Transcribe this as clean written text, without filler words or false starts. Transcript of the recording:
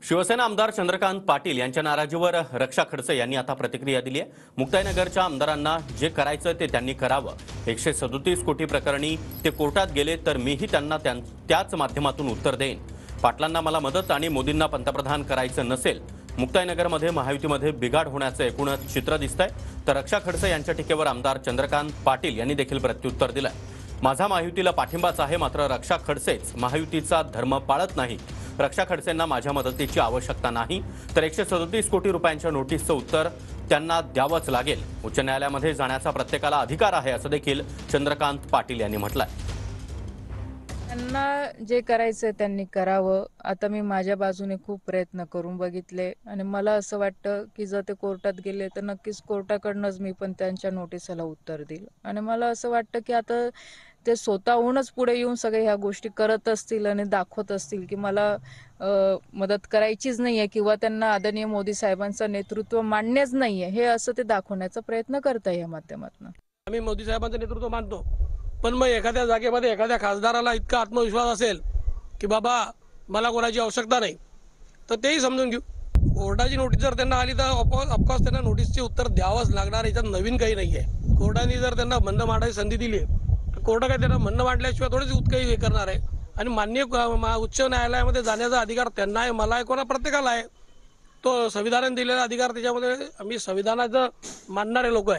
शिवसेना आमदार चंद्रकांत पाटील यांच्या नाराजीवर रक्षा खडसे यांनी आता प्रतिक्रिया दिली आहे। मुक्ताईनगरच्या आमदारांना जे करायचं ते त्यांनी करावं। 137 कोटी प्रकरणी ते कोर्टात गेले तर मीही त्यांना त्याच माध्यमातून उत्तर देईन। पाटलांना मला मदत आणि मोदींना पंतप्रधान करायचं नसेल, मुक्ताईनगरमध्ये महायुतीमध्ये बिघाड होण्याचं एकूणच चित्र दिसतंय। तर रक्षा खडसे यांच्या टीकेवर आमदार चंद्रकांत पाटील यांनी देखील प्रत्युत्तर दिलंय। माझा महायुतीला पाठिंबाच आहे, मात्र रक्षा खडसेच महायुतीचा धर्म पाळत नाही। रक्षा खडसेंना माझ्या मदतीची आवश्यकता नाही, तर 137 कोटी रुपयांच्या नोटीसचं उत्तर त्यांना द्यावंच लागेल। उच्च न्यायालयामध्ये जाण्याचा प्रत्येकाला अधिकार आहे, असं देखील चंद्रकांत पाटील यांनी म्हटलंय। त्यांना जे करायचं त्यांनी करावं। आता मी माझ्या बाजूने खूप प्रयत्न करून बघितले आणि मला असं वाटतं की जर ते कोर्टात गेले तर नक्कीच कोर्टाकडूनच मी पण त्यांच्या नोटिसला उत्तर देईल। आणि मला असं वाटतं की आता ते स्वतःहूनच पुढे येऊन सगळे ह्या गोष्टी करत असतील आणि दाखवत असतील की मला मदत करायचीच नाहीये किंवा त्यांना आदरणीय मोदी साहेबांचं नेतृत्व मान्यच नाहीये, हे असं ते दाखवण्याचा प्रयत्न करताय या माध्यमातून। आम्ही मोदी साहेबांचं नेतृत्व मानतो, पण मग एखाद्या जागेमध्ये एखाद्या खासदाराला इतका आत्मविश्वास असेल की बाबा मला कोणाची आवश्यकता नाही, तर तेही समजून घेऊ। कोर्टाची नोटीस जर त्यांना आली तर ऑफकोर्स त्यांना नोटीसचे उत्तर द्यावंच लागणार। याच्यात नवीन काही नाही आहे। कोर्टाने जर त्यांना म्हणणं मांडायची संधी दिली तर कोर्ट काय त्यांना म्हणणं मांडल्याशिवाय थोडीच काही हे करणार आहे। आणि माननीय उच्च न्यायालयामध्ये जाण्याचा अधिकार त्यांना आहे, मला आहे, कोणा प्रत्येकाला आहे। तो संविधानाने दिलेला अधिकार, त्याच्यामध्ये आम्ही संविधानाचं मानणारे लोक आहे।